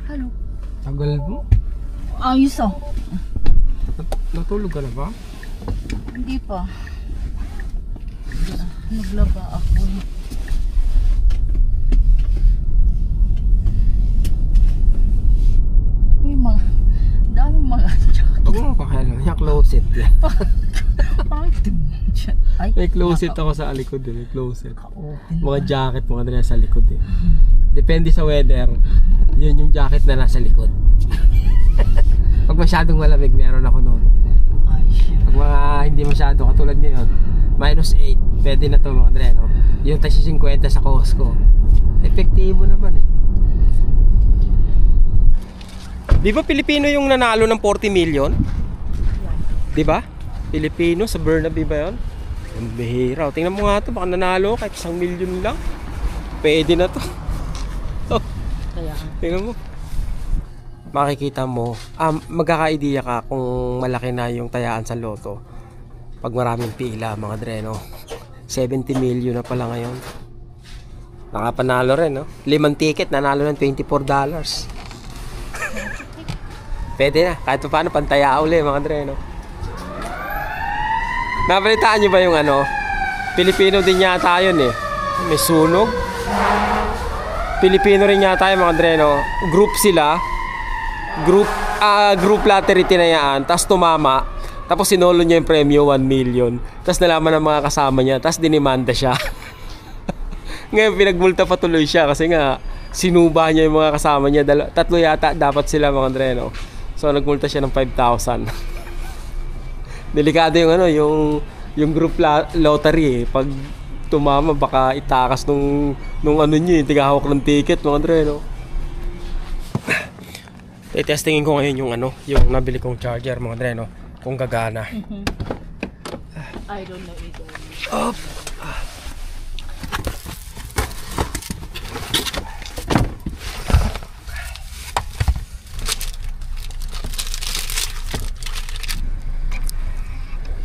Hello. Tagal mo? Ayos ah. Natulog ka na ba? Hindi pa. Naglaba ako. May mga daming mga Huwag mo pakialam. Yung closet yan. Ay, May closet ako sa likod eh. May closet. Open Mga jacket mga na sa likod eh. Depende sa weather. Yun yung jacket na nasa likod. Pag masyadong malamig, meron ako noon. Ay, siya. Pag mga hindi masyado, katulad ngayon, -8, pwede na to mga Dre, no? Yung tayo 50 sa Costco. Epektibo naman eh. Di ba Pilipino yung nanalo ng 40 million? Di ba? Pilipino sa Burnaby ba yun? Ang bihira. Tingnan mo nga to, baka nanalo kahit 1 million lang. Pwede na to. Oh, Kaya tingnan mo. Makikita mo, magkaka-idea ka kung malaki na yung tayaan sa loto. Pag maraming pila mga Dre, no? 70 million na pala ngayon. Nakapanalo rin, no? 5 ticket, nanalo ng $24. Pwede na, kahit pa paano pantaya uli mga Dre, no? Nabalitaan nyo ba yung ano? Pilipino din yata yun eh. May sunog. Pilipino rin yata yung mga Dre, no? Group sila. Group lottery tinayaan. Tapos tumama. Tapos sinolo niya yung premyo 1 million. Tapos nalaman ng mga kasama niya. Tapos dinimanda siya. Ngayon pinagmulta pa tuloy siya. Kasi nga sinuba niya yung mga kasama niya. 3 yata dapat sila mga Dre, no? So nagmulta siya ng 5,000. Delikado yung ano, yung group lottery eh. Pag tumama baka itakas nung ano niyo, tigahawak ng ticket mga Dre, no? Testingin ko ngayon yung ano, yung nabili kong charger mga Dre, no? Kung gagana. I don't know ito. Up.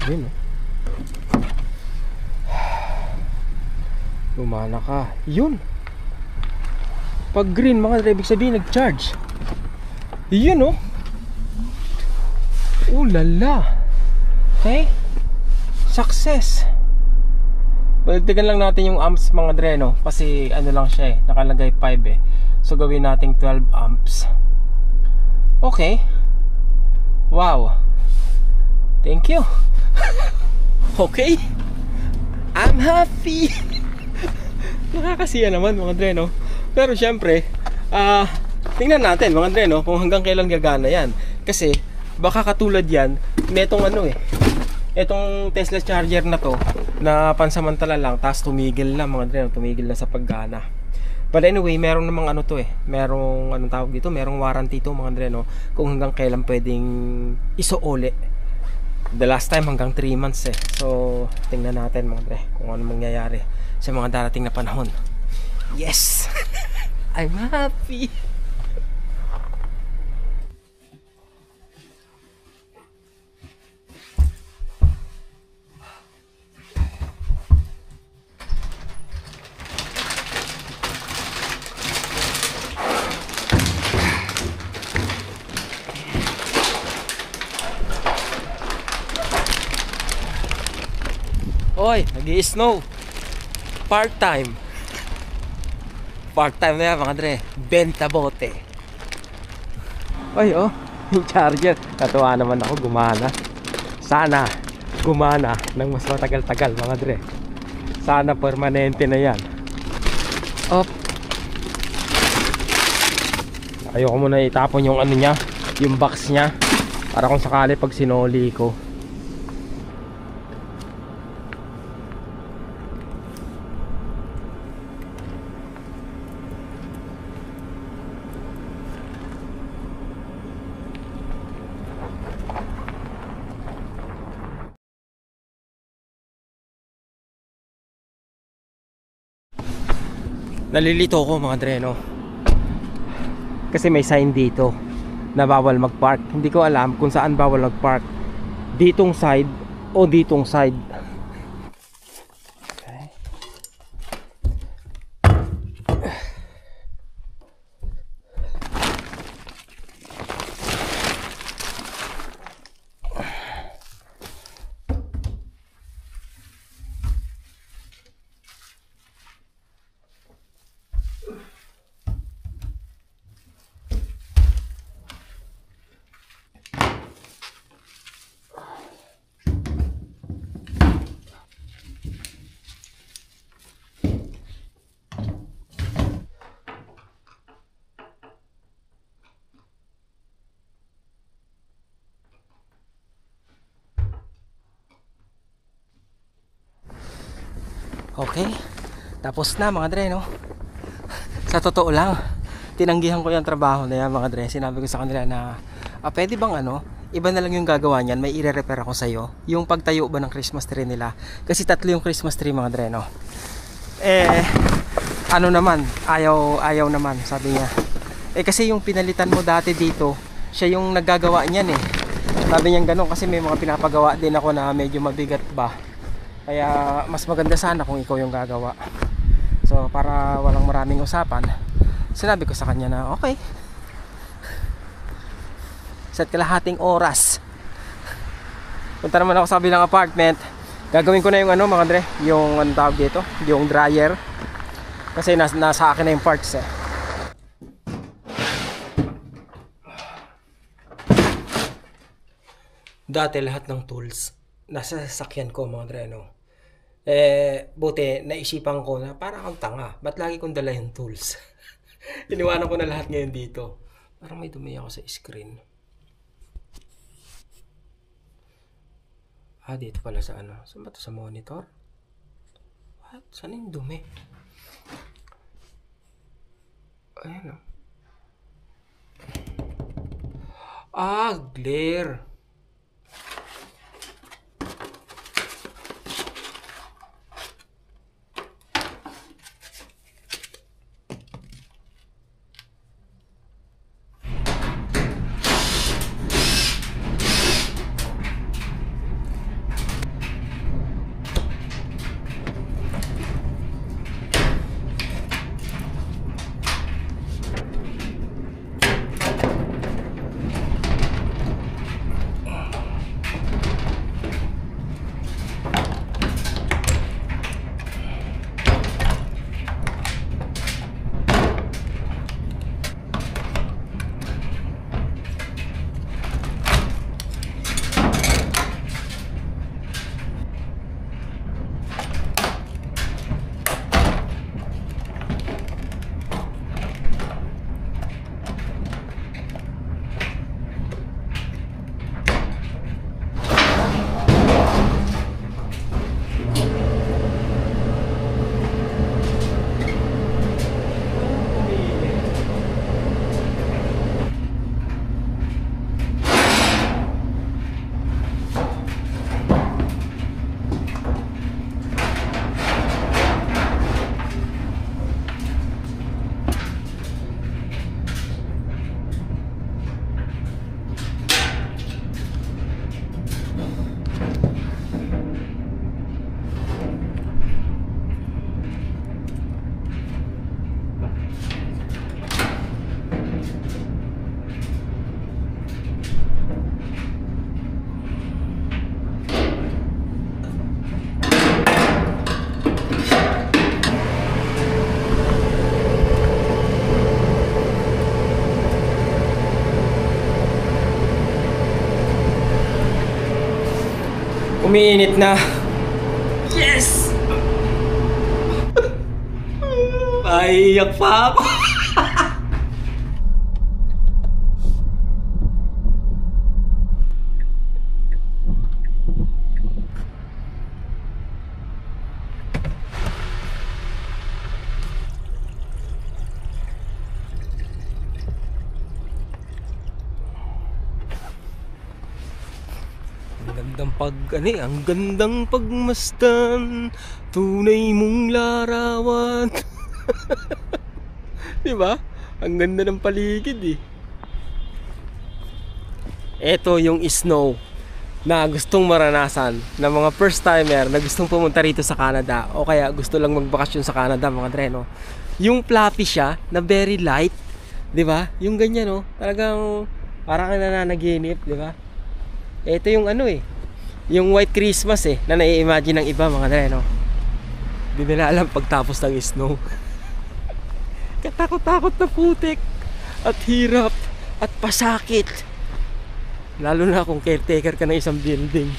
Yun, oh. Lumana ka. Yun. Pag green mga Dre, ibig sabihin nag-charge. Yun, oh. Oh lala. Okay. Success. Baligtagan lang natin yung amps mga Dre, no? Kasi ano lang siya eh, nakalagay 5 eh. So gawin natin 12 amps. Okay. Wow. Thank you. Okay. I'm happy. Nakakasiya naman mga Dre, no? Pero syempre, tingnan natin mga Dre, no? Kung hanggang kailan gagana yan. Kasi baka katulad yan netong ano eh, etong Tesla charger na to na pansamantala lang, tapos tumigil na mga Dre, no? Tumigil na sa paggana. But anyway, merong namang ano to eh, merong anong tawag dito, merong warranty to mga Dre, no? Kung hanggang kailan pwedeng isuuli. The last time hanggang 3 months eh. So tingnan natin mga Dre kung ano mangyayari sa mga darating na panahon. Yes. I'm happy. Oy, nag-i-snow. Part-time. Part-time na yan mga Dre. Benta bote. Oy, oh, yung charger. Katuwa naman ako, gumana. Sana gumana ng mas matagal-tagal mga Dre. Sana permanente na yan. Op. Ayoko muna itapon yung ano niya, yung box niya, para kung sakali pag sinoli ko. Nalilito ko mga Dre, no? Kasi may sign dito na bawal mag-park. Hindi ko alam kung saan bawal mag-park, ditong side o ditong side. Okay. Okay, tapos na mga dre, no? Sa totoo lang, tinanggihan ko yung trabaho na yan mga dre. Sinabi ko sa kanila na pwede bang iba na lang yung gagawa niyan, may ire-repair ako sa'yo. Yung pagtayo ba ng Christmas tree nila. Kasi 3 yung Christmas tree mga dre, no? Naman, ayaw naman, sabi niya. Kasi yung pinalitan mo dati dito, siya yung naggagawa niyan eh. Sabi niya gano'n kasi may mga pinapagawa din ako na medyo mabigat ba. Kaya mas maganda sana kung ikaw yung gagawa. So para walang maraming usapan, sinabi ko sa kanya na okay, set kalahating oras, punta naman ako sa kabilang apartment. Gagawin ko na yung mga dre, yung tawag dito, yung dryer. Kasi nasa akin na yung parts eh. Dati lahat ng tools nasa sasakyan ko mga dre, no? Buti naisipan ko na parang ang tanga, ba't lagi kong dala yung tools? Iniwanan ko na lahat ngayon dito. Parang may dumi ako sa screen. Dito pala sa saan ba ito? Sa monitor? What? Saan yung dumi? Ayan glare. Umiinit na. Yes! Paiyak pa ako. Ang gandang pagmasdan, tunay mong larawan. Diba? Ang ganda ng paligid eh. Ito yung snow na gustong maranasan ng mga first timer na gustong pumunta rito sa Canada o kaya gusto lang magbakasyon sa Canada mga dre, no? Yung fluffy siya na very light, diba? Yung ganyan, no? Talagang parang nananaginip, diba? Ito yung yung White Christmas na nai-imagine ng iba mga dre, no? Di nila alam pagtapos ng snow. Katakot-takot na putik at hirap at pasakit, lalo na kung caretaker ka ng isang building.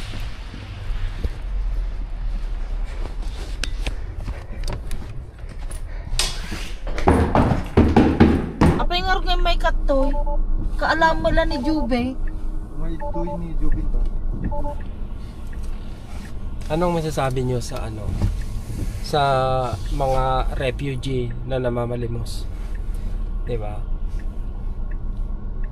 Apa yung nga may katoy? Kaalam mo lang ni Jube. May toy ni Jubin to. Anong masasabi nyo sa sa mga refugee na namamalimos. Diba?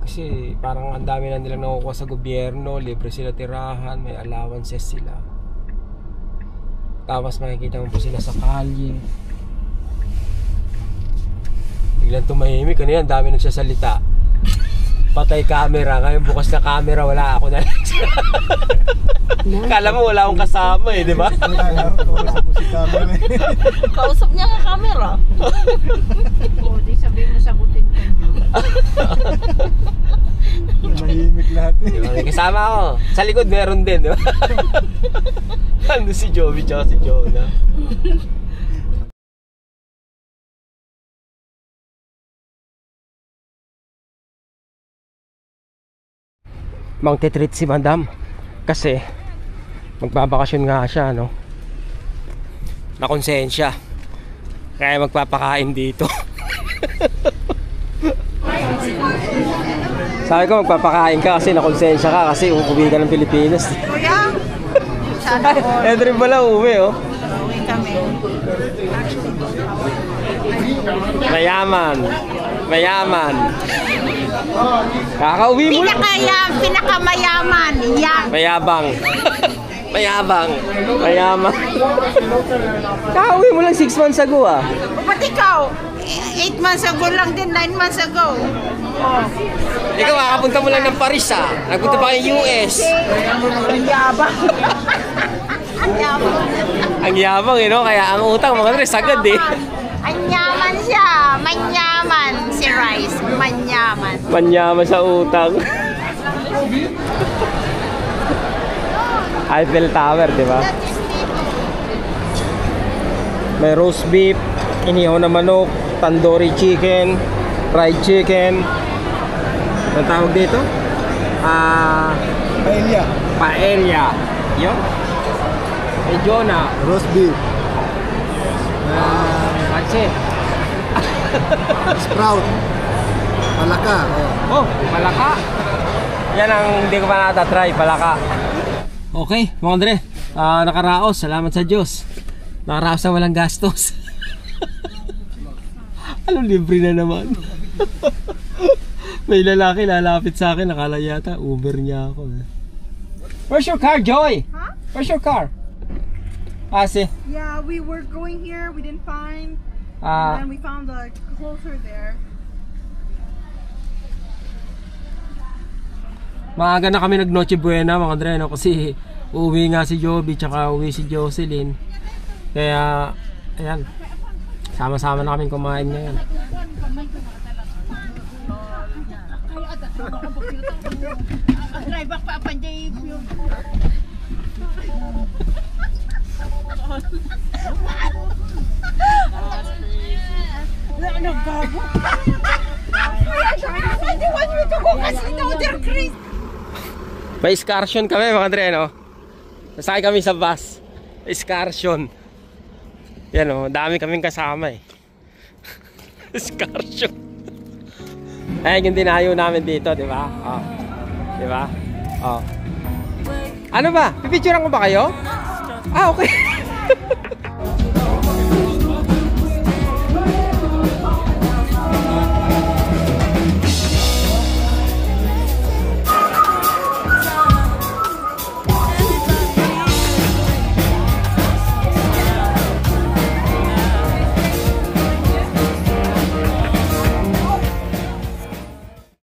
Kasi parang ang dami na nilang nakukuha sa gobyerno, libre sila tirahan, may allowances sila. Tapos makikita mo po sila sa kalye. Biglang tumahimik, ano yan, dami nagsasalita. Patay camera, ngayon bukas na camera, wala ako na lang. Kala mo wala akong kasama eh, di ba? Kausap niya nga camera. O, di sabihin mo sagutin ko. Mahimik lahat. Diba? May kasama ako. Sa likod meron din, di ba? Ando si Joey tsaka si Jonah. Magte-treat si Madam kasi magbabakasyon nga siya, no? Na konsensya. Kaya magpapakain dito. Sabi ko magpapakain ka kasi na konsensya ka kasi uuwi ka ng Pilipinas. Kuya, sana all. Edrin pala uuwi, oh. Uwi kami. Mayaman. Mayaman. Kakauwi mo lang. Pinakamayaman. Yan. Mayabang. Mayabang. Mayaman. Kakauwi mo lang 6 months ago, ah. Ba't ikaw? 8 months ago lang din, 9 months ago. Oh. Ikaw, makapunta mo lang ng Paris, ah. Nagpunta pa kayo US. Ang yabang. Ang yabang. Ang yabang, eh, no? Kaya ang utang, mga tres, agad, eh. Ang yaman siya. Manyaman. Si Rice. Manyaman. Manyaman sa utang. Eiffel Tower, di ba? May roast beef, inihaw na manok, tandoori chicken, fried chicken. Ang tawag dito? Paella. Paella. Yun. May Jonah. Roast beef. Pansit. Sprout. Palaka. Oh, palaka. Yan ang hindi ko pa natatry, palaka. Okay, mga Andre, nakaraos, salamat sa Diyos. Nakaraos na walang gastos. Anong libre na naman. May lalaki lalapit sa akin, nakala yata Uber niya ako. Where's your car, Joy? Huh? Where's your car? See. Yeah, we were going here, we didn't find, and then we found closer there. Maaga na kami nag Noche Buena, mga Andre, no? Kasi uuwi nga si Joby tsaka uuwi si Jocelyn. Kaya ayan, sama-sama na kami kumain ngayon. May excursion kami, mga Andre, no? Nasakay kami sa bus. Excursion. Yan, oh, dami kaming kasama, eh. Excursion. Ayan yung dinayo namin dito, di ba? Oh. Di ba? Oh. Ano ba? Pipicturean ko ba kayo? Ah, okay.